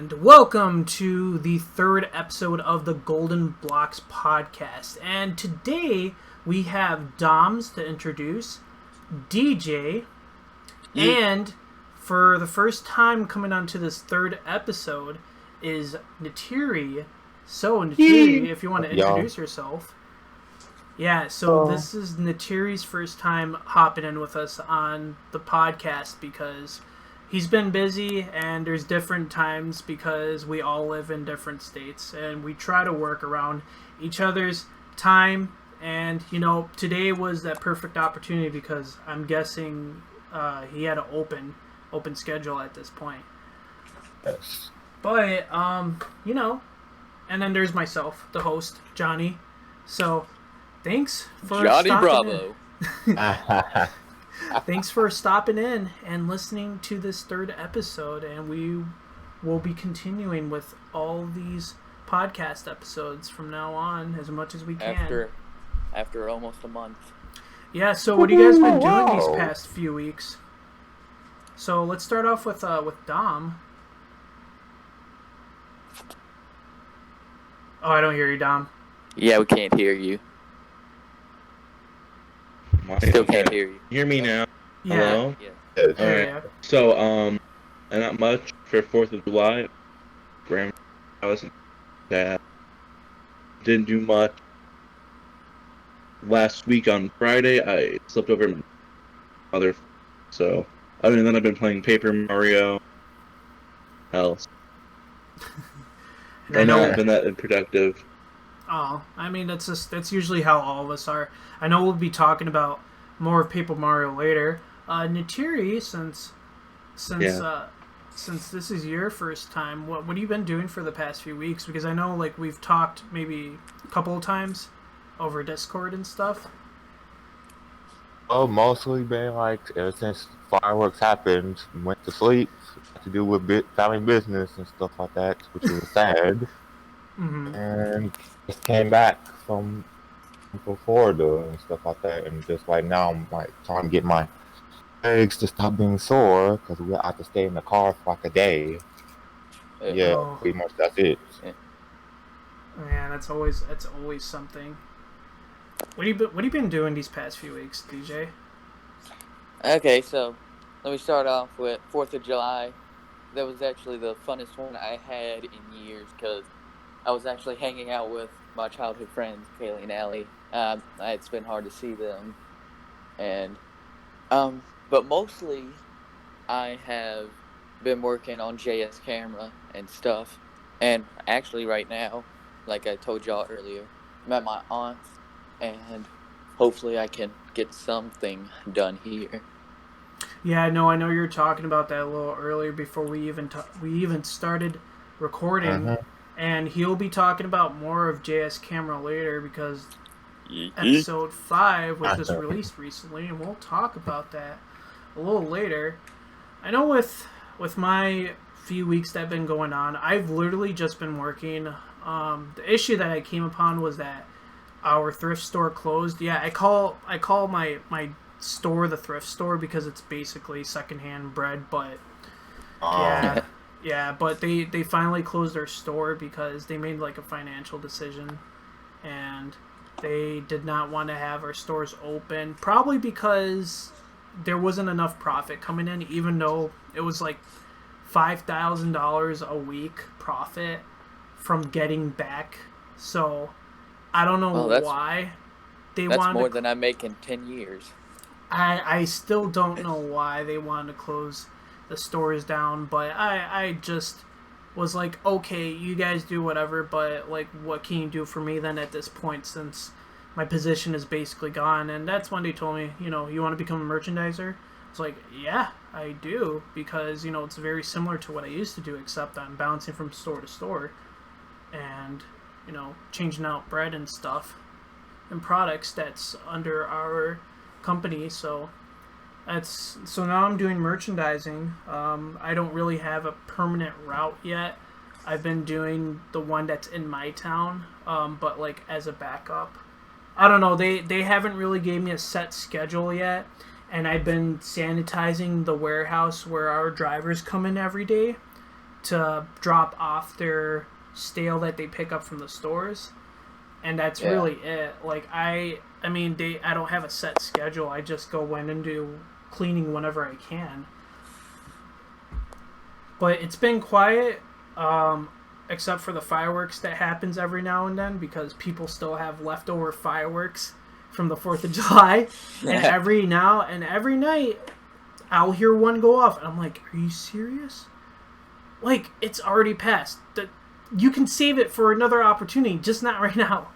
And welcome to the third episode of the TheGoldenBlocks podcast. And today we have Doms to introduce, DJ, and for the first time coming onto this third episode is Niterie. So, Niterie, if you want to introduce yourself. Yeah, so this is Niterie's first time hopping in with us on the podcast because he's been busy and there's different times because we all live in different states and we try to work around each other's time. And, you know, today was that perfect opportunity because I'm guessing he had an open schedule at this point. Yes. But, you know, and then there's myself, the host, Johnny. So, thanks for Johnny stopping Bravo. Thanks for stopping in and listening to this third episode, and we will be continuing with all these podcast episodes from now on as much as we can. After almost a month. Yeah, so what have you guys been doing these past few weeks? So let's start off with Dom. Oh, I don't hear you, Dom. Yeah, we can't hear you. Still can't hear you. Hear me now? Yeah. Hello? Yeah. Alright. So, not much for 4th of July. I was that. Didn't do much. Last week on Friday, I slept over at my mother. So, other than that, I've been playing Paper Mario. Else. I know I've been that productive. Oh, I mean, that's usually how all of us are. I know we'll be talking about more of Paper Mario later. Niterie, since this is your first time, what have you been doing for the past few weeks? Because I know, like, we've talked maybe a couple of times over Discord and stuff. Oh, mostly been like ever since fireworks happened, went to sleep, had to do with family business and stuff like that, which was sad. Mm-hmm. And just came back from Florida and stuff like that, and just like now I'm like trying to get my legs to stop being sore because we have to stay in the car for like a day. Yeah, pretty much that's it. Man, that's always something. What have you been doing these past few weeks, DJ? Okay, so let me start off with 4th of July. That was actually the funnest one I had in years because I was actually hanging out with my childhood friends, Kaylee and Allie. It's been hard to see them. And, but mostly I have been working on JS camera and stuff. And actually right now, like I told y'all earlier, I'm at my aunt's and hopefully I can get something done here. Yeah, no, I know you were talking about that a little earlier before we even started recording. Mm-hmm. And he'll be talking about more of JS Camera later because episode 5 was just released recently, and we'll talk about that a little later. I know with my few weeks that have been going on, I've literally just been working. The issue that I came upon was that our thrift store closed. Yeah, I call my store the thrift store because it's basically secondhand bread, but yeah. Yeah, but they finally closed their store because they made like a financial decision and they did not want to have our stores open, probably because there wasn't enough profit coming in, even though it was like $5,000 a week profit from getting back. So I don't know why they wanted. That's more than I make in 10 years. I still don't know why they wanted to close the stores down, but I just was like, okay, you guys do whatever, but like, what can you do for me then at this point since my position is basically gone? And that's when they told me, you know, you want to become a merchandiser? It's like, yeah, I do, because, you know, it's very similar to what I used to do, except I'm bouncing from store to store and, you know, changing out bread and stuff and products that's under our company. So now I'm doing merchandising. I don't really have a permanent route yet. I've been doing the one that's in my town, but like as a backup. I don't know, they haven't really gave me a set schedule yet, and I've been sanitizing the warehouse where our drivers come in every day to drop off their stale that they pick up from the stores, and that's really it. Like I mean, I don't have a set schedule. I just go in and do cleaning whenever I can. But it's been quiet, except for the fireworks that happens every now and then because people still have leftover fireworks from the 4th of July. And every night, I'll hear one go off. And I'm like, are you serious? Like, it's already passed. You can save it for another opportunity, just not right now.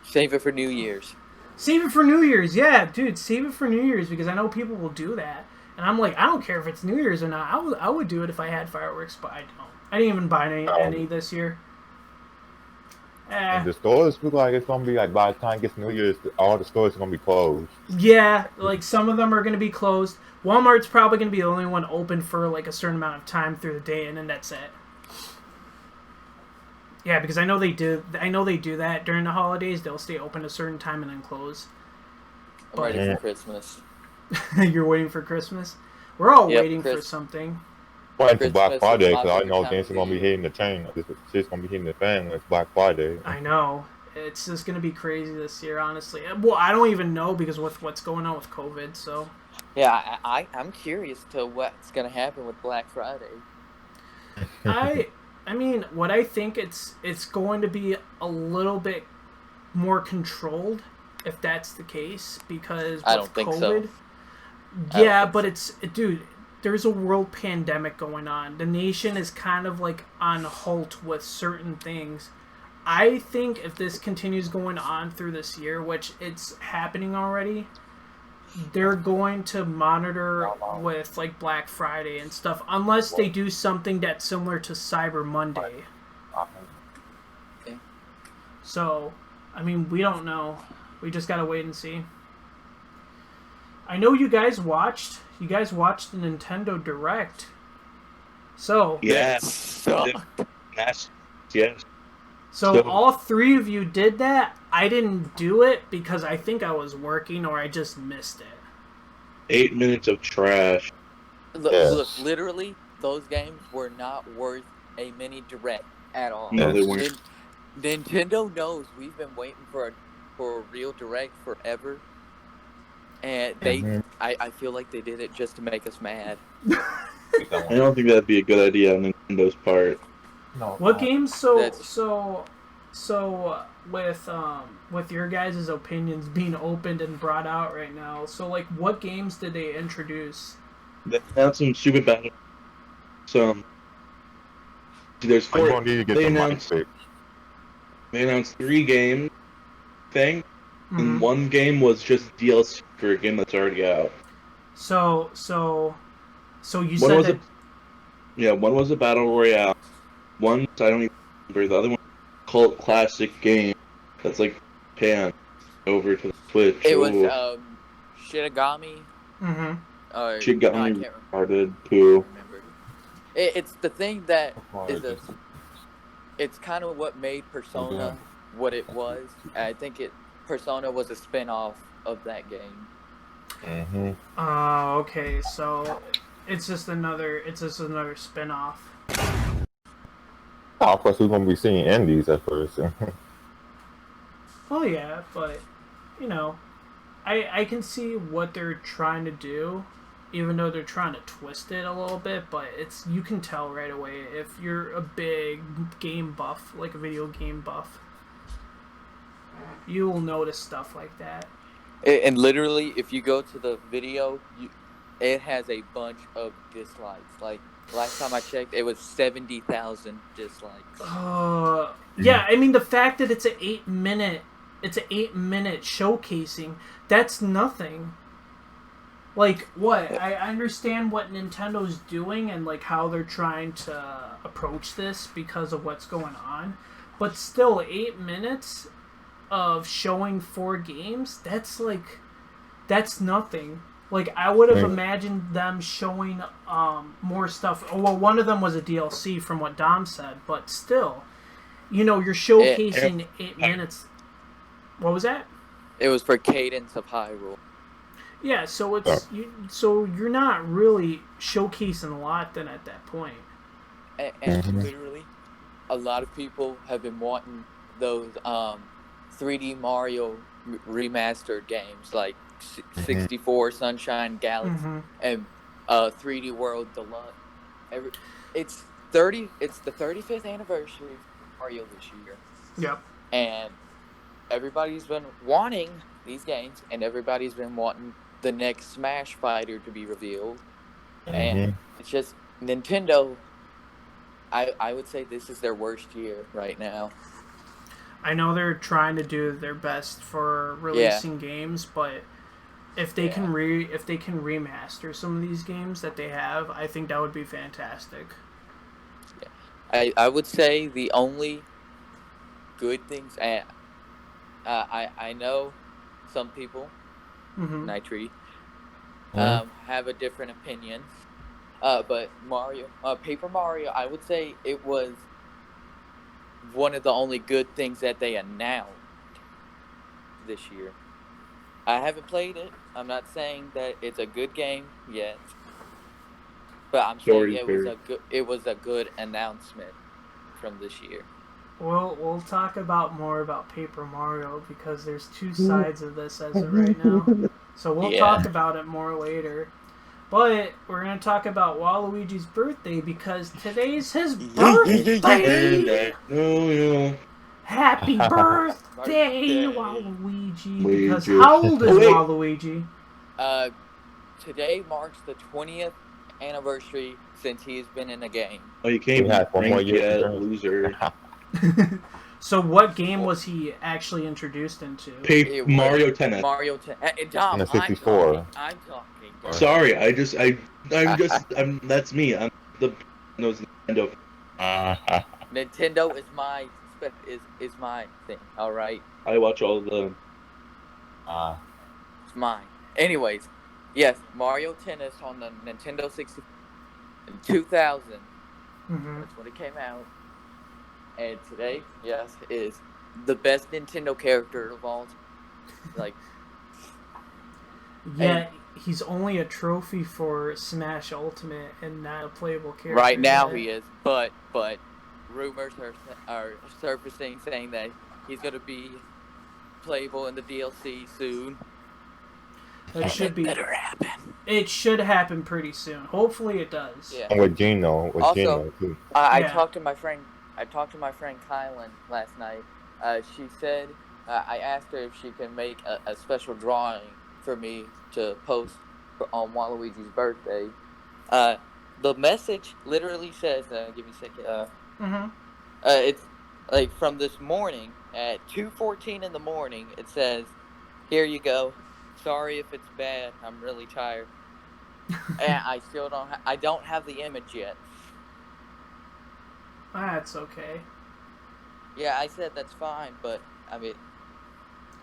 Save it for New Year's. Save it for New Year's, yeah, dude. Save it for New Year's because I know people will do that. And I'm like, I don't care if it's New Year's or not. I would do it if I had fireworks, but I don't. I didn't even buy any this year. The stores look like it's gonna be like by the time it gets New Year's, all the stores are gonna be closed. Yeah, like some of them are gonna be closed. Walmart's probably gonna be the only one open for like a certain amount of time through the day, and then that's it. Yeah, because I know they do that during the holidays. They'll stay open a certain time and then close. I'm ready for Christmas. You're waiting for Christmas? We're all waiting for something. Waiting for Black Friday because I know things are gonna be hitting the chain. Shit's gonna be hitting the fan when it's Black Friday. I know. It's just gonna be crazy this year, honestly. Well, I don't even know because with what's going on with COVID, so. Yeah, I'm curious to what's gonna happen with Black Friday. I mean, what I think it's going to be a little bit more controlled if that's the case because I don't think COVID, so. Yeah, but dude, there's a world pandemic going on. The nation is kind of like on halt with certain things. I think if this continues going on through this year, which it's happening already, they're going to monitor with like Black Friday and stuff unless they do something that's similar to Cyber Monday. Okay. So, I mean, we don't know. We just gotta wait and see. I know you guys watched the Nintendo Direct. So yes. Yes. So all three of you did that. I didn't do it because I think I was working or I just missed it. 8 minutes of trash. Look, literally, those games were not worth a mini direct at all. No, they weren't. Nintendo knows we've been waiting for a real direct forever, and I feel like they did it just to make us mad. I don't think that'd be a good idea on Nintendo's part. No. What games? So with your guys' opinions being opened and brought out right now, so like what games did they introduce? They announced some stupid battle. There's 4. They announced 3 games thing, and 1 game was just DLC for a game that's already out. So you said that. One was a battle royale. One I don't even remember. The other one, cult classic game that's like pan over to the Switch. It was Shinigami. Shinigami started too. It's the thing that it's kind of what made Persona what it was. I think Persona was a spin-off of that game. Oh, okay. So it's just another spin-off. Oh, of course, we're gonna be seeing indies at first. Oh yeah, but you know, I can see what they're trying to do, even though they're trying to twist it a little bit. But you can tell right away if you're a big game buff, like a video game buff, you will notice stuff like that. And literally, if you go to the video, it has a bunch of dislikes. Like last time I checked, it was 70,000 dislikes. Yeah. I mean, the fact that it's an 8-minute showcasing, that's nothing. Like what? I understand what Nintendo's doing and like how they're trying to approach this because of what's going on, but still, 8 minutes of showing 4 games, that's nothing. Like, I would have imagined them showing more stuff. Well, one of them was a DLC from what Dom said, but still, you know, you're showcasing 8 minutes. What was that? It was for Cadence of Hyrule. Yeah, so you're not really showcasing a lot then at that point. And Mhm. literally, a lot of people have been wanting those 3D Mario remastered games like Mhm. 64 Sunshine Galaxy Mm-hmm. and 3D World Deluxe. Every, it's the 35th anniversary of Mario this year, Yep. and everybody's been wanting these games, and everybody's been wanting the next Smash Fighter to be revealed, and Mhm. it's just Nintendo. I would say this is their worst year right now. I know they're trying to do their best for Yeah, releasing games, but if they yeah. can remaster some of these games that they have, I think that would be fantastic. I would say the only good things. I know some people, Mm-hmm. Niterie, Mhm. have a different opinion. But Mario, Paper Mario, I would say it was one of the only good things that they announced this year. I haven't played it. I'm not saying that it's a good game yet, but I'm saying Story's very. it was a good announcement from this year. We'll talk about more about Paper Mario because there's two sides of this as of right now. So we'll Yeah. talk about it more later. But we're gonna talk about Waluigi's birthday because today's his birthday. No, yeah. Happy birthday, Birthday. Waluigi! Because Luigi. how old is Oh, wait. Waluigi? Uh, Today marks the 20th anniversary since he's been in a game. Oh, you We can't even had 4 more drink years to yet, drink. loser. So what game was he actually introduced into? It was Mario Tennis. Mario. Dom, In the I'm 64. talking. I'm talking. Dom. Sorry, I'm. That's me. I'm the Nintendo. Nintendo is my is my thing. All right, I watch all the. it's mine. Anyways, yes, Mario Tennis on the Nintendo 64 in 2000. Mm-hmm. That's when it came out. And today, yes, is the best Nintendo character of all time. Like, and Yet he's only a trophy for Smash Ultimate and not a playable character. right now yet. he is, but rumors are surfacing saying that he's gonna be playable in the DLC soon. That And should it be. better happen. It should happen pretty soon. Hopefully, it does. Yeah. And with Gino, Also, too. I Yeah. talked to my friend. I talked to my friend Kylan last night. She said I asked her if she can make a special drawing for me to post on Waluigi's birthday. Uh, the message literally says, "Give me a second. Mm-hmm. It's like from this morning at 2:14 in the morning. It says, "Here you go. Sorry if it's bad. I'm really tired, and I still don't. I don't have the image yet." That's okay. Yeah, I said that's fine, but I mean,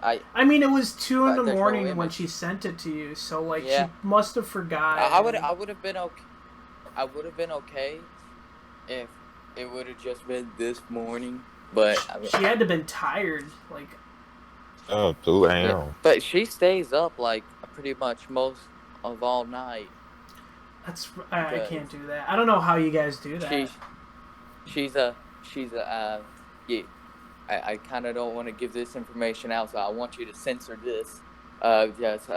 I mean, it was 2 in the but there's no morning when image. she sent it to you, so like Yeah. she must have forgot. I would have been okay. I would have been okay if it would have just been this morning, but I mean, She had to have been tired. Like, Oh, 2 yeah. a.m. But she stays up like pretty much most of all night. that's I Because can't do that. I don't know how you guys do that. She's a yeah. I kind of don't want to give this information out, so I want you to censor this. Just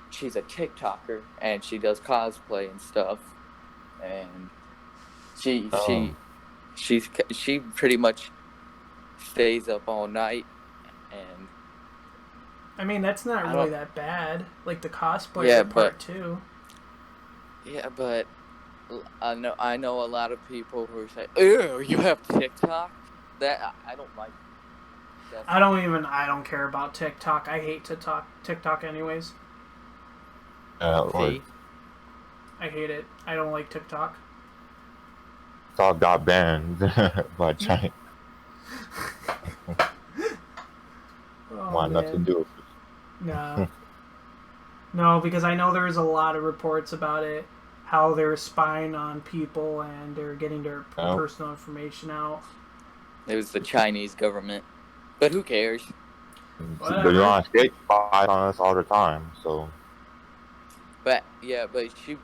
she's a TikToker and she does cosplay and stuff, and she Oh. she pretty much stays up all night, and I mean, that's not I really don't. that bad. Like the cosplayer Yeah, part too. Yeah, but I know a lot of people who say, "Ew, you have TikTok." That I don't like. I don't care about TikTok. I hate TikTok anyways. See, I hate it. I don't like TikTok. all got banned by China. Oh, Want nothing to man. do with it. Nah. No, because I know there's a lot of reports about it, how they're spying on people and they're getting their Oh. personal information out. it was the Chinese government, but who cares? Whatever. The United States spies on us all the time, so But yeah, but she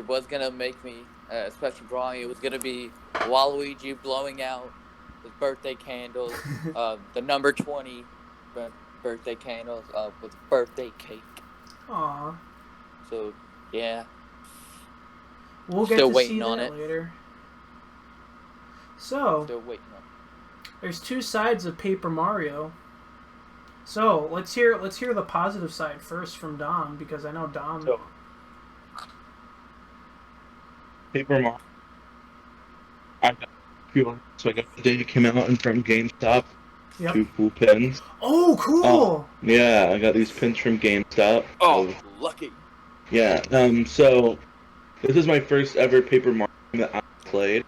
was gonna make me special drawing. It was gonna be Waluigi blowing out his birthday candles, the number 20 birthday candles with birthday cake. Aw. So yeah, We'll get still to waiting see on that it. later. So, Still waiting on it. there's two sides of Paper Mario. So let's hear the positive side first from Dom, because I know Dom. So, Paper Mario. I got so I got the day it came out and from GameStop. Yep. 2 cool pins. Oh, cool! Yeah, I got these pins from GameStop. Oh, lucky. Yeah. So this is my first ever Paper Mario game that I played.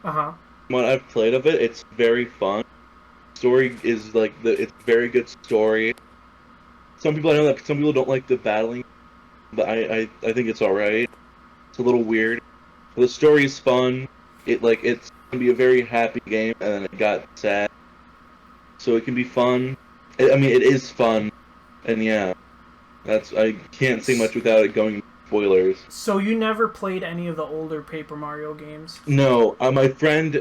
Uh-huh. What I've played of it, it's very fun. Story is like it's very good story. Some people I know that some people don't like the battling, but I think it's alright. It's a little weird. But the story is fun. It's gonna be a very happy game, and then it got sad. So it can be fun. I mean, it is fun, and yeah, I can't say much without it going spoilers. So you never played any of the older Paper Mario games? No, my best friend,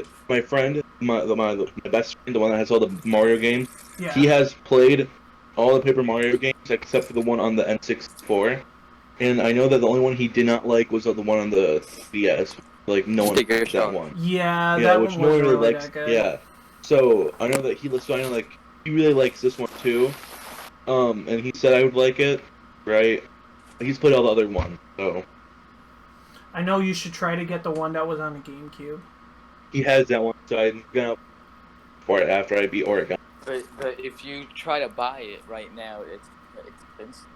the one that has all the Mario games, Yeah. he has played all the Paper Mario games except for the one on the N64. And I know that the only one he did not like was the one on the DS. Like, no one Sticker liked that shock. one. Yeah, Yeah, that which one no one wasn't really really likes. that good. Yeah. So, I know that he really likes this one too. And he said I would like it, right? He's played all the other ones, so. I know you should try to get the one that was on the GameCube. He has that one, so I'm gonna for it after I beat Oregon. But if you try to buy it right now, it's expensive.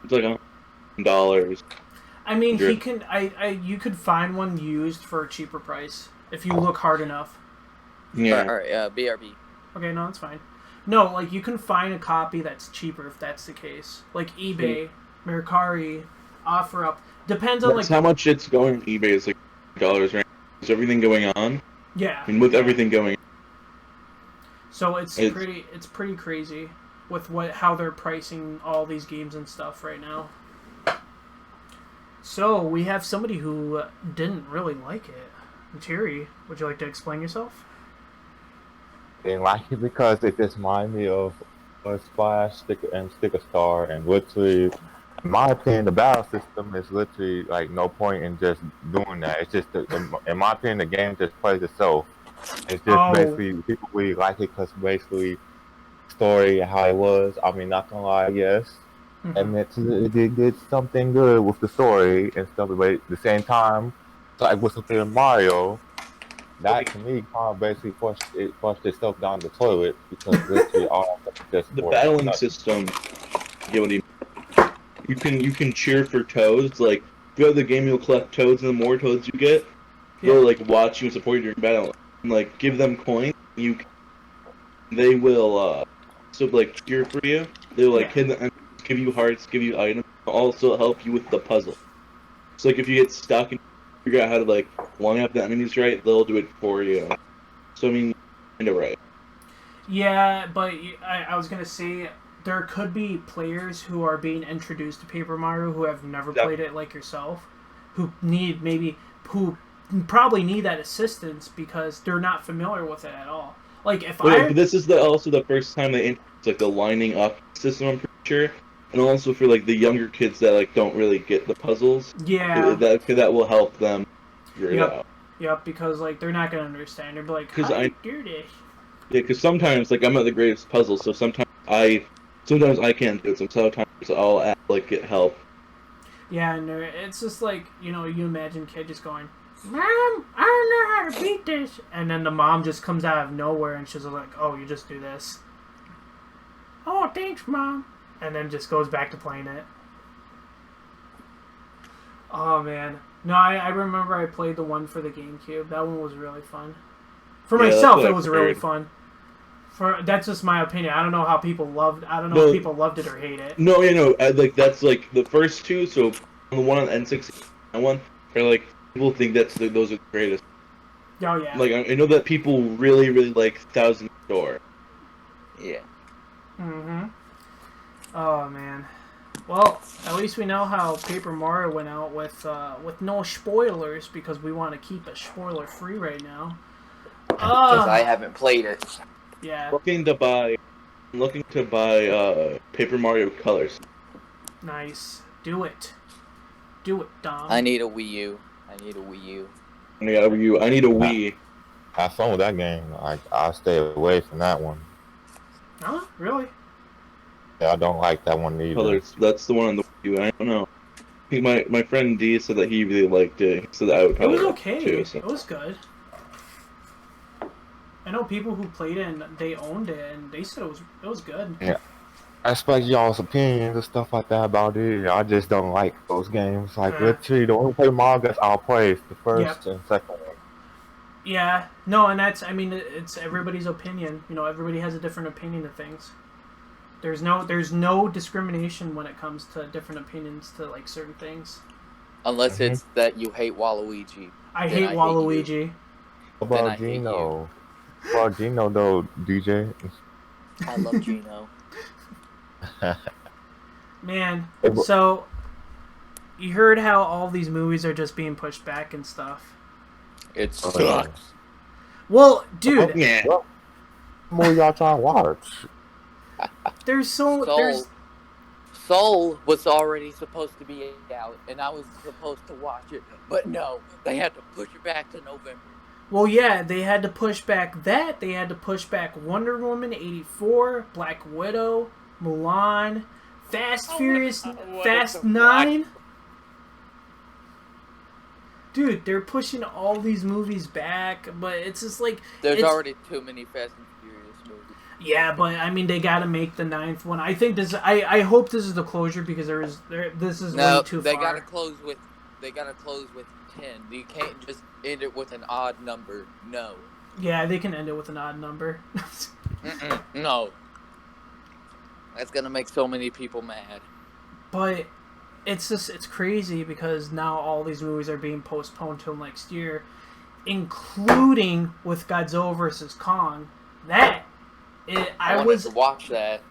It's like $100. I mean, Sure. you could find one used for a cheaper price if you look hard enough. Yeah. Alright, BRB. Okay, no, that's fine. No, like, you can find a copy that's cheaper if that's the case. Like eBay, Mercari, OfferUp. Depends on, That's like... how much it's going on eBay. It's like $dollars right now. Is everything going on? Yeah. I mean, with everything going on. So it's pretty crazy with how they're pricing all these games and stuff right now. So we have somebody who didn't really like it. Niterie, would you like to explain yourself? Didn't like it because it just reminded me of Splash, Sticker Star, and literally, in my opinion, the battle system is literally like no point in just doing that. It's just, in my opinion, the game just plays itself. It's just basically, people really like it because basically, story and how it was. I mean, not gonna lie, yes. Mm-hmm. And it did something good with the story and stuff, but at the same time, like with Super Mario, that to me kind of basically flushed itself down the toilet because literally all of just The battling system, you can cheer for toads. Like, throughout the game, you'll collect toads, and the more toads you get, they'll like watch you and support you during battle. And, like, give them coins. They will cheer for you. They'll like hit the enemies, give you hearts, give you items, also help you with the puzzle. So like if you get stuck and figure out how to like line up the enemies right, they'll do it for you. So I mean, kinda right. Yeah, but I was gonna say there could be players who are being introduced to Paper Mario who have never played it like yourself, who probably need that assistance because they're not familiar with it at all. Like But this is also the first time they introduced like the lining up system, I'm pretty sure, and also for like the younger kids that like don't really get the puzzles. Yeah, that will help them figure it out. Yep, because like they're not gonna understand. They'll be like, "How do you do this?" Yeah, because sometimes like I'm not the greatest puzzle, so sometimes I can't do it. Sometimes I'll get help. Yeah, and it's just like you imagine a kid just going, "Mom, I don't know how to beat this," and then the mom just comes out of nowhere and she's like, "Oh, you just do this." "Oh, thanks, Mom," and then just goes back to playing it. Oh man, no, I remember I played the one for the GameCube. That one was really fun. For myself, it was really fun. That's just my opinion. I don't know how people loved. I don't know if people loved it or hate it. No, that's like the first two. So the one on N64, that one, are like people think those are the greatest. Oh yeah. Like I know that people really really like Thousand Door. Yeah. Mm-hmm. Oh man. Well, at least we know how Paper Mario went out with no spoilers because we want to keep it spoiler free right now. Because I haven't played it. Yeah. Looking to buy Paper Mario Colors. Nice. Do it. Do it, Dom. I need a Wii U. I need a Wii. Have fun with that game. I'll stay away from that one. Huh? Really? Yeah, I don't like that one either. Colors. That's the one on the Wii U. I don't know. I think my friend D said that he really liked it. He said that I would It probably was like okay. it too. So. It was good. I know people who played it and they owned it and they said it was good. Yeah. I respect y'all's opinions and stuff like that about it. I just don't like those games. Like, literally, the only play Mario I'll play is the first and second one. Yeah. No, and that's, I mean, it's everybody's opinion. You know, everybody has a different opinion of things. There's no discrimination when it comes to different opinions to, like, certain things. Unless it's that you hate Waluigi. I hate Waluigi. What about Gino? What about Gino, though, DJ? I love Gino. Man, so you heard how all these movies are just being pushed back and stuff. It sucks. Well, dude, What more y'all trying to watch? Soul was already supposed to be out, and I was supposed to watch it, but no, they had to push it back to November. Well, yeah, they had to push back that. They had to push back Wonder Woman 84, Black Widow, Mulan, Fast 9. Dude, they're pushing all these movies back, but it's just like... There's already too many Fast and Furious movies. Yeah, but I mean, they gotta make the 9th one. I think this... I hope this is the closure because this is way too far. They gotta close with 10. You can't just end it with an odd number. No. Yeah, they can end it with an odd number. No. That's gonna make so many people mad. But it's crazy because now all these movies are being postponed till next year, including with Godzilla vs. Kong. I wanted to watch that.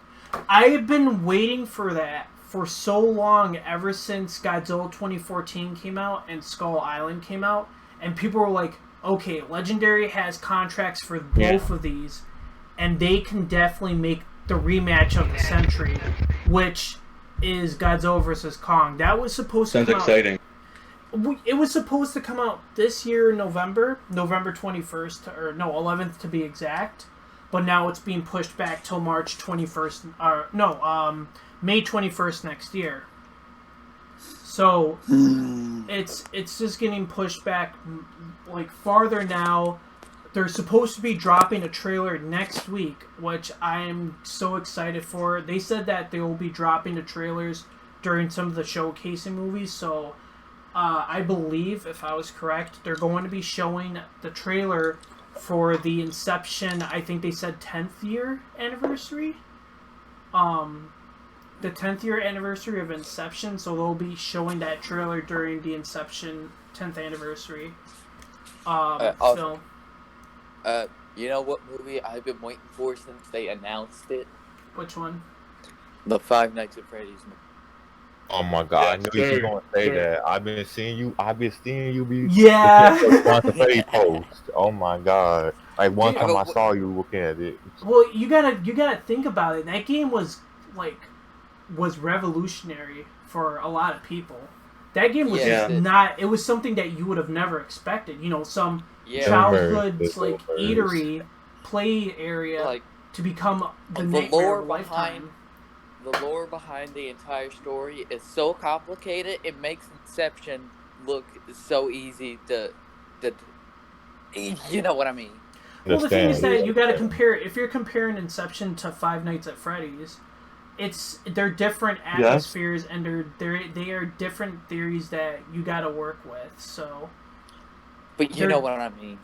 I've been waiting for that for so long, ever since Godzilla 2014 came out and Skull Island came out, and people were like, okay, Legendary has contracts for both of these, and they can definitely make the rematch of the century, which is Godzilla vs. Kong. That was supposed to come out... Sounds exciting. It was supposed to come out this year, November 21st, or no, 11th to be exact, but now it's being pushed back till March 21st, May 21st next year. So it's just getting pushed back like farther now. They're supposed to be dropping a trailer next week, which I am so excited for. They said that they will be dropping the trailers during some of the showcasing movies, so I believe, if I was correct, they're going to be showing the trailer for the Inception, I think they said 10th year anniversary. The 10th year anniversary of Inception, so they'll be showing that trailer during the Inception 10th anniversary film. You know what movie I've been waiting for since they announced it? Which one? The Five Nights at Freddy's movie. Oh my god, I knew you were going to say that. I've been seeing you be the Freddy post. Oh my god. Like one time I saw you looking at it. Well, you gotta think about it. That game was revolutionary for a lot of people. That game was it was something that you would have never expected. You know, some childhood eatery play area to become the nightmare of a lifetime. The lore behind the entire story is so complicated, it makes Inception look so easy to you know what I mean. Well, the thing is that you gotta compare, if you're comparing Inception to Five Nights at Freddy's, they're different atmospheres and they are different theories that you gotta work with, so. But you know what I mean.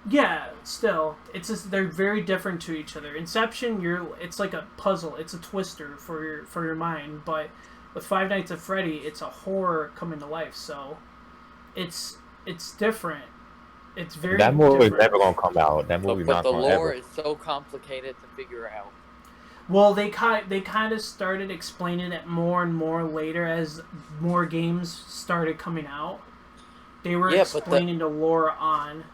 Yeah, still, it's just they're very different to each other. Inception, it's like a puzzle, it's a twister for your mind. But with Five Nights at Freddy, it's a horror coming to life. So it's different. It's very. That movie different. is never gonna come out. That movie not gonna ever. But the lore is so complicated to figure out. Well, they kind of started explaining it more and more later as more games started coming out. They were explaining the lore on.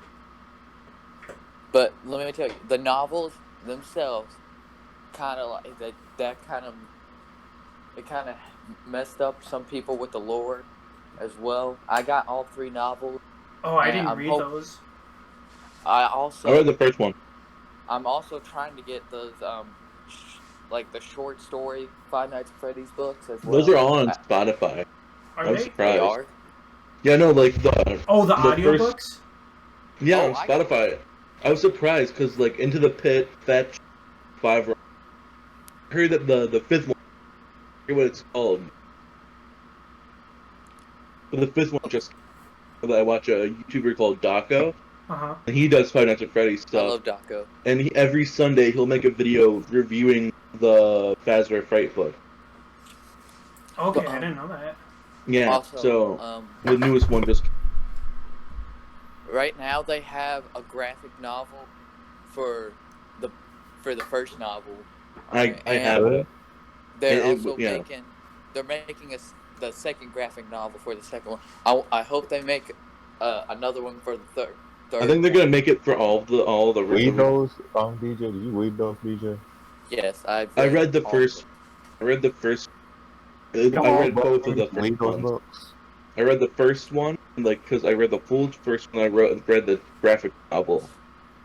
But let me tell you, the novels themselves kind of like that kind of it kind of messed up some people with the lore as well. I got all 3 novels. Oh, I didn't read those. I read the first one. I'm also trying to get those like the short story Five Nights at Freddy's books as well. Those are all on Spotify. Are they? Surprised. They are? Yeah, no, like the audiobooks? Yeah, on Spotify. I was surprised because like Into the Pit, Fetch, 5. I heard that the 5th one. I forget what it's called. But the 5th one just. I watch a YouTuber called Daco. And he does Five Nights at Freddy's stuff. I love Daco. And every Sunday he'll make a video reviewing the Fazbear Fright book. Okay, I didn't know that. Yeah, also, so the newest one just. Right now they have a graphic novel for the first novel. I have it. They're making the second graphic novel for the second one. I hope they make another one for the third. I think they're gonna make it for all the. Read those, DJ. Did you read those, DJ? Yes, I read the first. I read the first. I read both of the first ones. I read the first one, like, because I read the full first one. I read the graphic novel.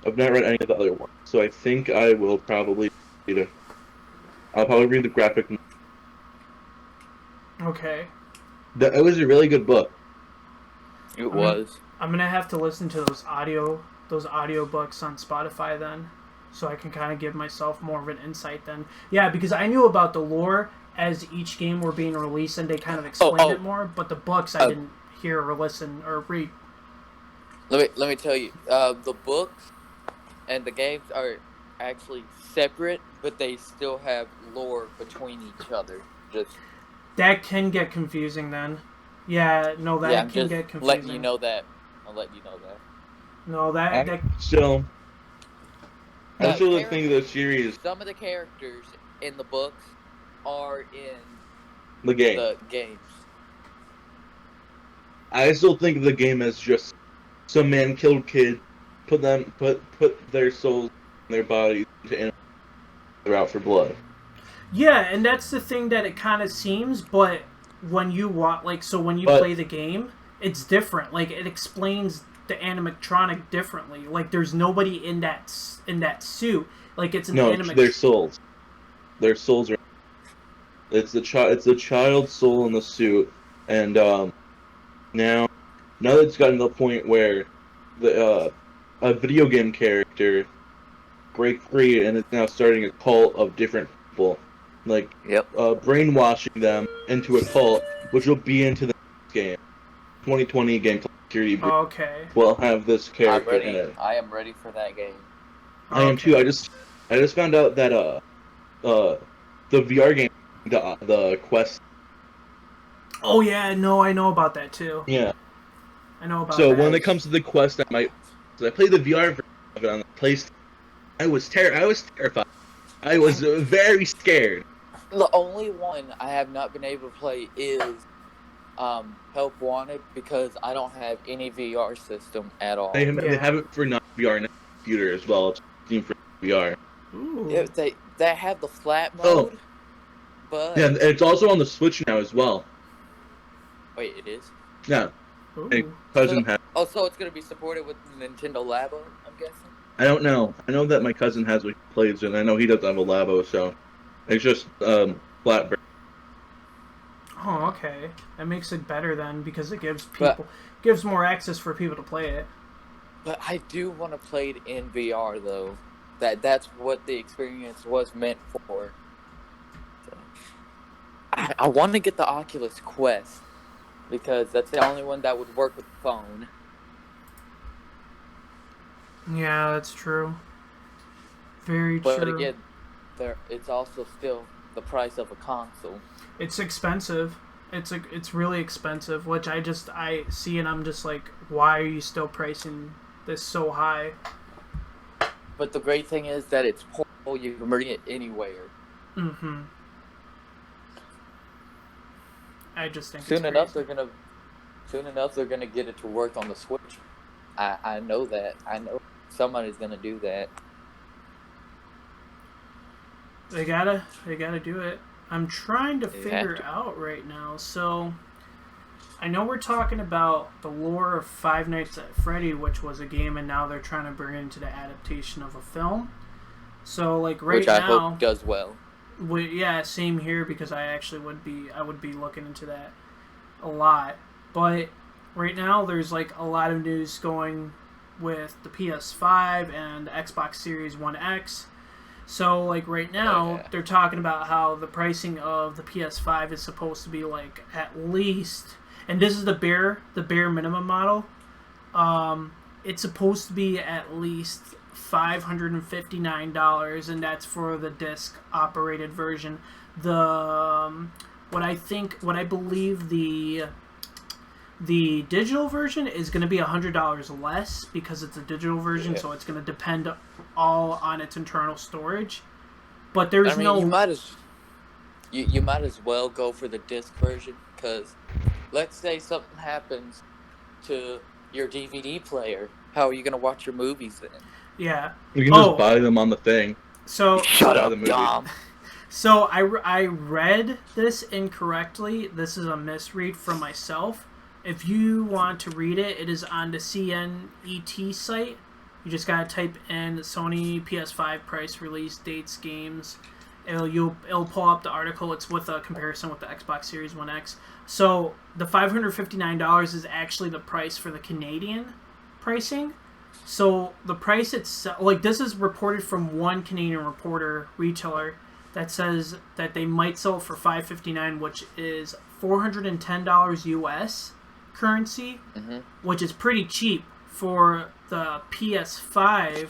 I've not read any of the other ones, so I think I will probably read it. I'll probably read the graphic novel. Okay. It was a really good book. It was. I'm gonna have to listen to those audiobooks on Spotify then, so I can kind of give myself more of an insight then. Yeah, because I knew about the lore as each game were being released and they kind of explained it more, but the books I didn't hear or listen or read. Let me tell you, the books and the games are actually separate, but they still have lore between each other. That can get confusing then. Yeah, no, that can get confusing. Letting you know that. I'll let you know that. No, that still. I still think the series. Some of the characters in the books are in the games. I still think the game is just some man killed kid, put their souls in their bodies into animals. They're out for blood. Yeah, and that's the thing that it kind of seems, but when you play the game, it's different. Like, it explains the animatronic differently. Like, there's nobody in that suit. Like, it's an animatronic. Their souls. Their souls are. It's the child's soul in the suit, and now that it's gotten to the point where a video game character break free and it's now starting a cult of different people. Like, brainwashing them into a cult, which will be into the next game. 2020 game called Security Breach. Okay. Will have this character in it. I am ready for that game. I am too. I just found out that the VR game, the Quest. Oh yeah, no, I know about that too. Yeah. I know about. So that. when it comes to the Quest, I played the VR version of it on the PlayStation. I was terrified. I was very scared. The only one I have not been able to play is Help Wanted because I don't have any VR system at all. They have it for non-VR and computer as well. It's Steam for VR. Ooh. Yeah, they have the flat mode, but yeah, it's also on the Switch now as well. Wait, it is? Yeah. My cousin has. Oh, so it's gonna be supported with Nintendo Labo, I'm guessing. I don't know. I know that my cousin has what he plays, and I know he doesn't have a Labo, so it's just flat. Oh, okay. That makes it better then because it gives more access for people to play it. But I do want to play it in VR though. That's what the experience was meant for. So, I want to get the Oculus Quest because that's the only one that would work with the phone. Yeah, that's true. Very true. But again, it's also still the price of a console. It's expensive. It's really expensive, which I see and I'm just like, why are you still pricing this so high? But the great thing is that it's portable. You can bring it anywhere. Mm-hmm. I just think Soon it's enough, crazy. they're gonna get it to work on the Switch. I know that. I know somebody's gonna do that. They gotta do it. I'm trying to They have figure to. out right now. So I know we're talking about the lore of Five Nights at Freddy, which was a game, and now they're trying to bring it into the adaptation of a film. So like right Which I now, hope does well. yeah, same here because I would be looking into that a lot. But right now, there's like a lot of news going with the PS5 and the Xbox Series One X. So like right now, yeah. they're talking about how the pricing of the PS5 is supposed to be like at least, and this is the bare minimum model. It's supposed to be at least $559, and that's for the disc operated version. The what I believe the digital version is going to be $100 less because it's a digital version, Yeah. so it's going to depend all on its internal storage. But there's no. you might as well go for the disc version, because let's say something happens to your DVD player. How are you gonna watch your movies then? Yeah. You can just buy them on the thing. So Shut buy up, the movie. Dom. So I read this incorrectly. This is a misread from myself. If you want to read it, it is on the CNET site. You just gotta type in Sony PS5 price, release dates, games. It'll pull up the article. It's with a comparison with the Xbox Series One X. So the $559 is actually the price for the Canadian pricing. So the price itself, like this is reported from one Canadian reporter retailer that says that they might sell it for $559, which is $410 US currency, which is pretty cheap for the PS5.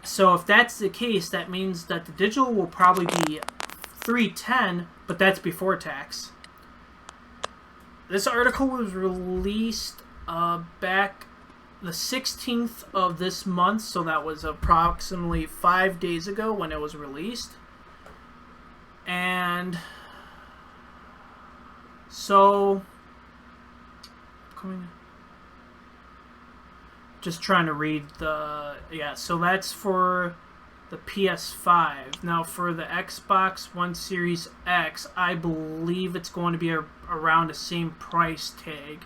So if that's the case, that means that the digital will probably be $310, but that's before tax. This article was released back the 16th of this month, so that was approximately 5 days ago when it was released. And so just trying to read so that's for the PS5. Now for the Xbox One Series X, I believe it's going to be around the same price tag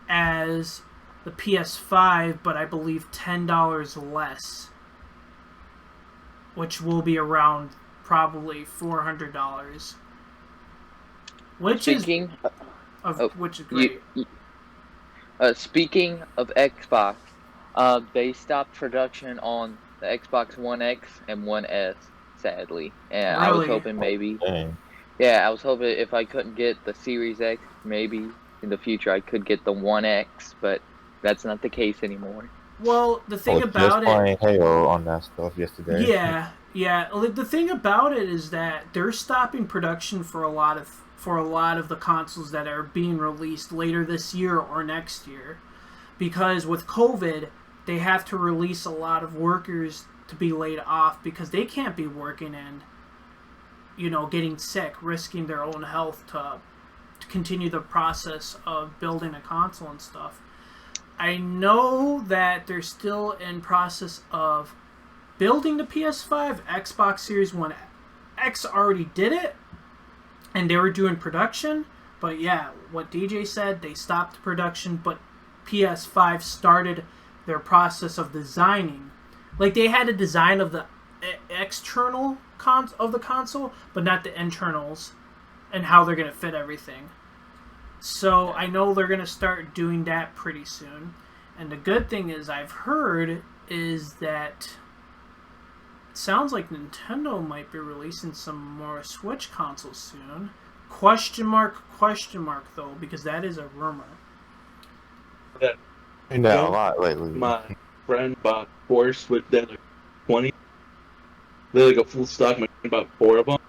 as the PS5, but I believe $10 less, which will be around probably $400, which is great. Speaking of Xbox, they stopped production on the Xbox One X and One S, sadly. And Really? I was hoping maybe, I was hoping if I couldn't get the Series X, maybe in the future I could get the One X, but that's not the case anymore. Well, the thing about just playing Halo on that stuff yesterday. Yeah. Like, the thing about it is that they're stopping production for a lot of the consoles that are being released later this year or next year, because with COVID, they have to release a lot of workers to be laid off because they can't be working and getting sick, risking their own health to continue the process of building a console and stuff. I know that they're still in process of building the PS5. Xbox Series One X already did it, and they were doing production. But yeah, what DJ said, they stopped production, but PS5 started their process of designing. Like, they had a design of the external of the console, but not the internals and how they're going to fit everything. So I know they're going to start doing that pretty soon. And the good thing is I've heard is that it sounds like Nintendo might be releasing some more Switch consoles soon. Question mark though, because that is a rumor. Yeah. And that a lot lately. My friend bought 4 Switch, they had like 20. They had like a full stock machine, bought 4 of them.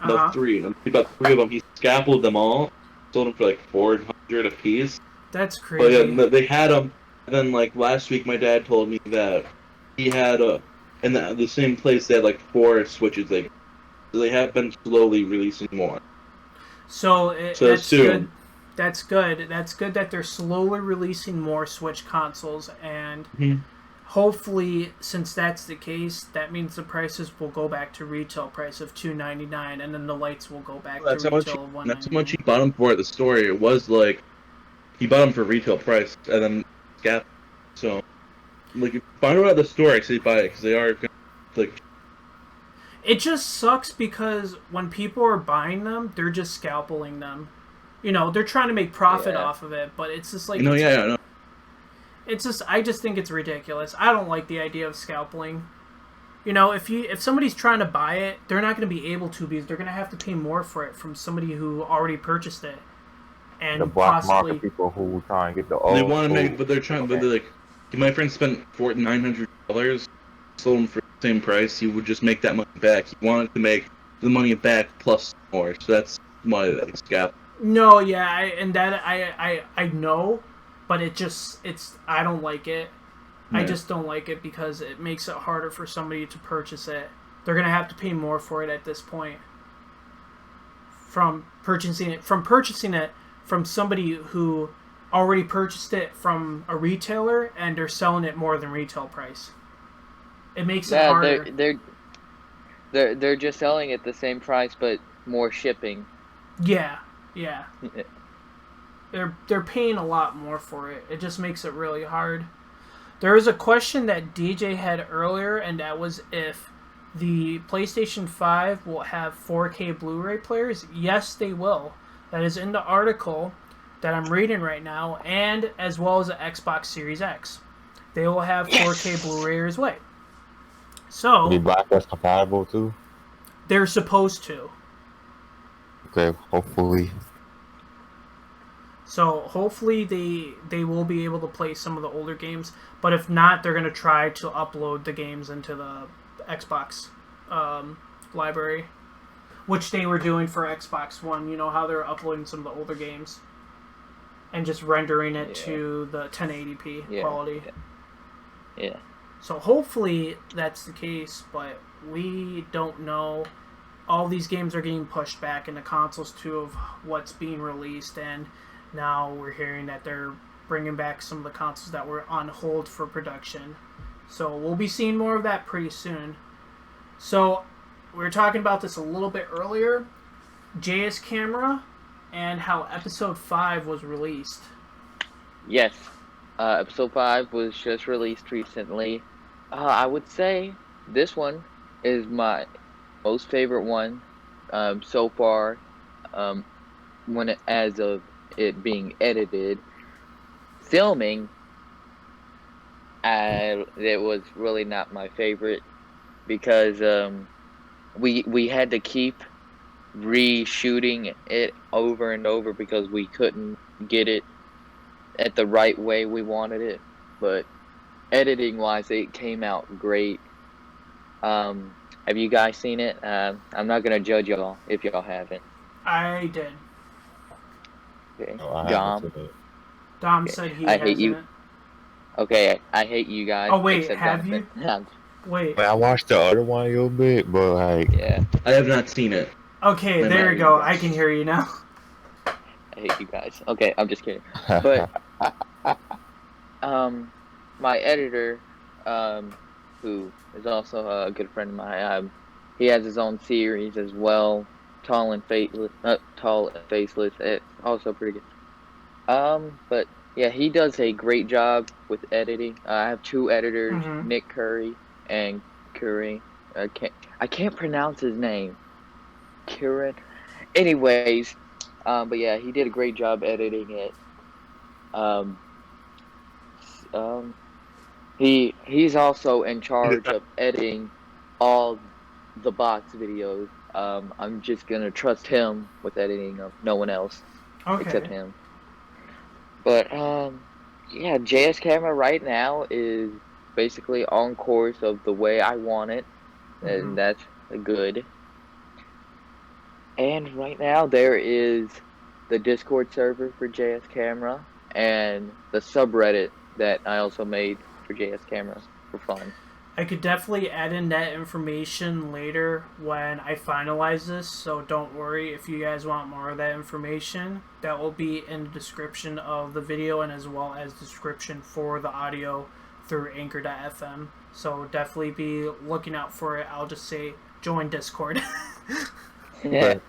No, 3. He bought 3 of them. He scalpeled them all. Sold them for like $400 a piece. That's crazy. But yeah, they had them. And then like last week, my dad told me that he had in the same place they had like 4 Switches. Like They have been slowly releasing more. So that's soon. good. That's good. That's good that they're slowly releasing more Switch consoles, and hopefully, since that's the case, that means the prices will go back to retail price of $299, and then the lights will go back to retail of $199. That's how much he bought them for at the store. It was like he bought them for retail price, and then Gap. So, like, if you find them at the store, actually buy it because they are like. It just sucks because when people are buying them, they're just scalping them. You know, they're trying to make profit off of it, but it's just like... No. It's just... I just think it's ridiculous. I don't like the idea of scalping. You know, if somebody's trying to buy it, they're not going to be able to because they're going to have to pay more for it from somebody who already purchased it. And the black possibly... market people who try and get the old... They want to make... But they're trying... Okay. But they're like... My friend spent $900, sold them for the same price. He would just make that money back. He wanted to make the money back plus more. So that's why they scalp. No, yeah, I know, but I don't like it. Yeah. I just don't like it because it makes it harder for somebody to purchase it. They're gonna have to pay more for it at this point. From purchasing it from somebody who already purchased it from a retailer and they're selling it more than retail price. It makes it harder. They're just selling it the same price but more shipping. Yeah. They're paying a lot more for it. It just makes it really hard. There was a question that DJ had earlier, and that was if the PlayStation 5 will have 4K Blu-ray players. Yes, they will. That is in the article that I'm reading right now, and as well as the Xbox Series X. They will have 4K Blu-ray as well. So... Be backwards compatible too? They're supposed to. Okay, hopefully. So hopefully they will be able to play some of the older games, but if not, they're going to try to upload the games into the Xbox library, which they were doing for Xbox One. You know how they're uploading some of the older games and just rendering it to the 1080p quality. Yeah. So hopefully that's the case, but we don't know. All these games are getting pushed back into consoles too of what's being released, and now we're hearing that they're bringing back some of the consoles that were on hold for production. So we'll be seeing more of that pretty soon. So we were talking about this a little bit earlier, JS Camera and how Episode 5 was released. Yes, Episode 5 was just released recently. I would say this one is my most favorite one so far, as of it being edited. Filming, it was really not my favorite because we had to keep reshooting it over and over because we couldn't get it at the right way we wanted it. But editing wise, it came out great. Have you guys seen it? I'm not gonna judge y'all if y'all haven't. I did. Okay. No, Dom said he hasn't. Hate you. Okay, I hate you guys. Oh wait, have you? Wait. I watched the other one a little bit, but like... Yeah. I have not seen it. Okay, there you go. I can hear you now. I hate you guys. Okay, I'm just kidding. But my editor, who is also a good friend of mine, he has his own series as well. Tall and Faceless. It's also pretty good. But yeah, he does a great job with editing. I have two editors, Nick Curry and Curry. I can't pronounce his name. Kieran. Anyways, but yeah, he did a great job editing it. He's also in charge of editing all the box videos. I'm just gonna trust him with editing of no one else except him. But yeah, JS Camera right now is basically on course of the way I want it, and that's good. And right now there is the Discord server for JS Camera and the subreddit that I also made for JS Camera for fun. I could definitely add in that information later when I finalize this, so don't worry if you guys want more of that information. That will be in the description of the video and as well as description for the audio through Anchor.fm. So definitely be looking out for it. I'll just say join Discord. Yeah.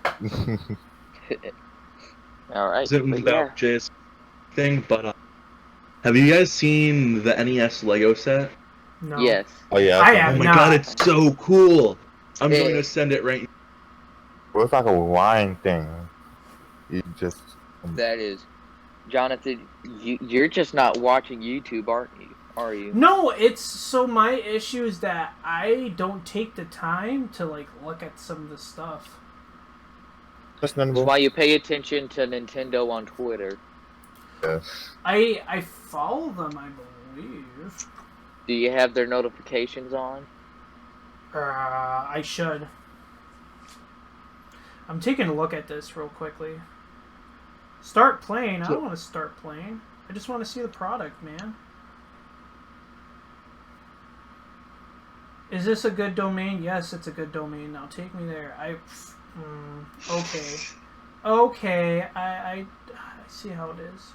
All right. It was But yeah. about JS thing, but have you guys seen the NES Lego set? No. Yes. Oh yeah. I have Oh my not. god, it's so cool! I'm Yeah. going to send it right now. Well, it's like a wine thing. You just That is, Jonathan. You're just not watching YouTube, aren't you? Are you? No, it's so my issue is that I don't take the time to like look at some of the stuff. that's That's why you pay attention to Nintendo on Twitter. Yes. I follow them, I believe. Do you have their notifications on? I should. I'm taking a look at this real quickly. Start playing. I don't want to start playing. I just want to see the product, man. Is this a good domain? Yes, it's a good domain. Now take me there. Okay. Okay, I see how it is.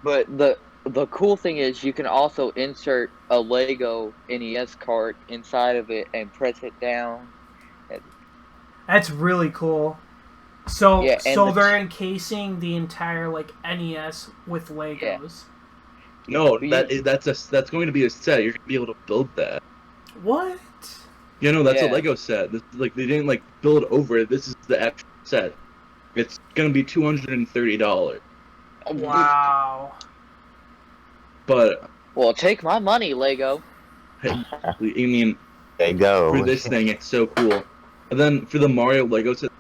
But the cool thing is you can also insert a Lego NES cart inside of it and press it down. That's really cool. So Yeah, and so they're encasing the entire like NES with Legos. Yeah. No, that's going to be a set. You're going to be able to build that. What? You know, that's a Yeah. Lego set. This, like, they didn't like build over it. This is the actual set. It's gonna be $230. Wow. But Well, take my money, Lego. I mean, There you go. for this thing, it's so cool. And then for the Mario Lego set,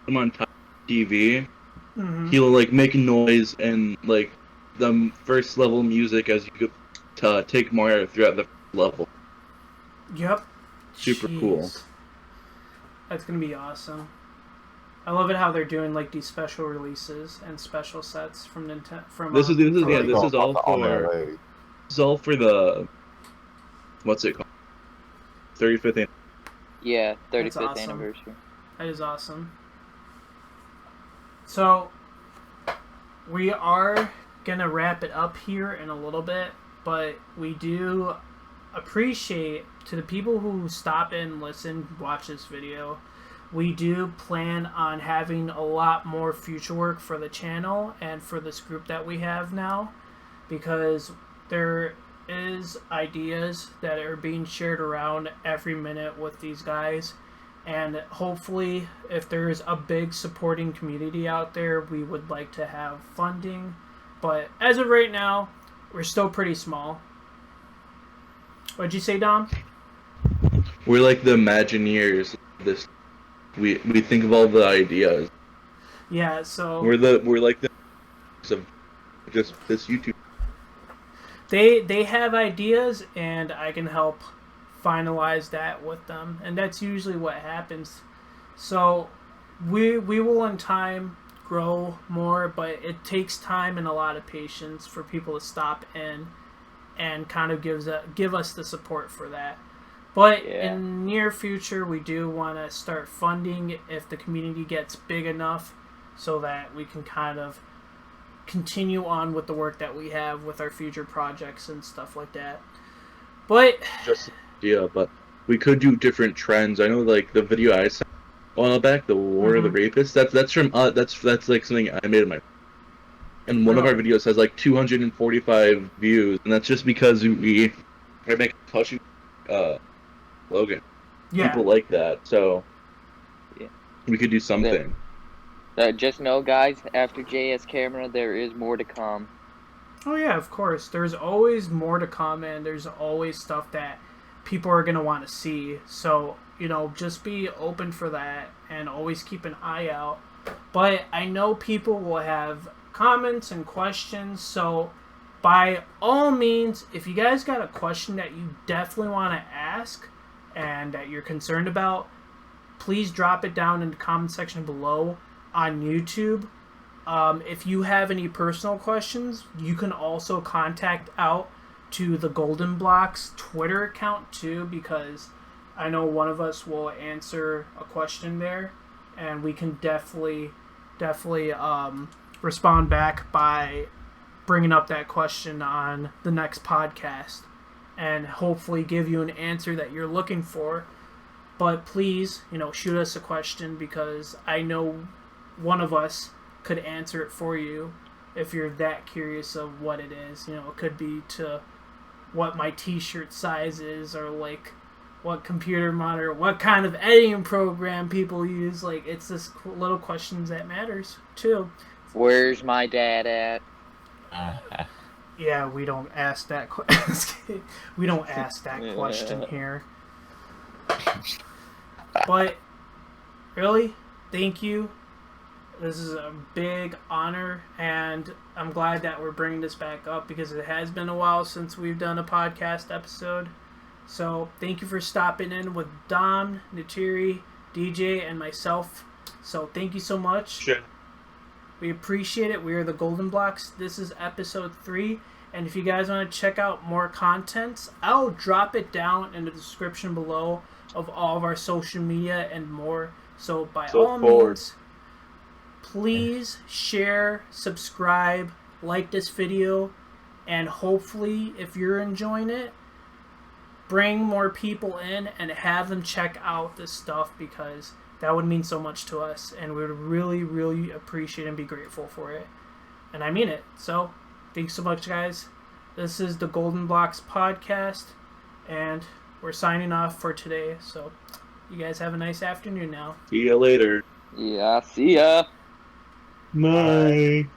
I'm on top of TV. Mm-hmm. He'll like make noise and like the first level music as you go take Mario throughout the level. Yep. Super Jeez. cool. That's gonna be awesome. I love it how they're doing like these special releases and special sets from Nintendo. From This is from yeah, Lego. this is all for the what's it called? 35th anniversary. Yeah, 35th That's awesome. anniversary. That is awesome. So we are gonna wrap it up here in a little bit, but we do appreciate to the people who stop in, listen, watch this video. We do plan on having a lot more future work for the channel and for this group that we have now, because there is ideas that are being shared around every minute with these guys, and hopefully if there's a big supporting community out there, we would like to have funding, but as of right now we're still pretty small. What'd you say, Dom? We're like the Imagineers of this. We think of all the ideas. Yeah, so We're like the of just this YouTube. they have ideas and I can help finalize that with them, and that's usually what happens. So we will in time grow more, but it takes time and a lot of patience for people to stop in and kind of give us the support for that. But Yeah. in near future, we do want to start funding if the community gets big enough, so that we can kind of continue on with the work that we have with our future projects and stuff like that. But Just yeah, but we could do different trends. I know, like the video I sent a while back, the War of the Rapists. That's from that's like something I made in my. And one of our videos has like 245 views, and that's just because we are making touching Logan. yeah, People like that, so Yeah. we could do something. Just know, guys, after JS Camera, there is more to come. oh yeah, of course. There's always more to come, and there's always stuff that people are gonna want to see. So just be open for that, and always keep an eye out. But I know people will have comments and questions, so by all means, if you guys got a question that you definitely want to ask and that you're concerned about, please drop it down in the comment section below on YouTube. If you have any personal questions, you can also contact out to the Golden Blocks Twitter account too, because I know one of us will answer a question there, and we can definitely respond back by bringing up that question on the next podcast and hopefully give you an answer that you're looking for. But please, shoot us a question, because I know one of us could answer it for you if you're that curious of what it is. It could be to what my t-shirt size is, or like what computer monitor, what kind of editing program people use. Like, it's this little questions that matters too. Where's my dad at? Yeah, we don't ask that we don't ask that question here. But really, thank you. This is a big honor, and I'm glad that we're bringing this back up, because it has been a while since we've done a podcast episode. So thank you for stopping in with Dom, Niterie, DJ, and myself. So thank you so much. Sure. We appreciate it. We are the Golden Blocks. This is episode 3. And if you guys want to check out more content, I'll drop it down in the description below of all of our social media and more. So by all means, please share, subscribe, like this video, and hopefully, if you're enjoying it, bring more people in and have them check out this stuff, because that would mean so much to us, and we would really, really appreciate and be grateful for it. And I mean it. So, thanks so much, guys. This is the Golden Blocks podcast, and we're signing off for today. So, you guys have a nice afternoon now. See ya later. Yeah, see ya. Bye.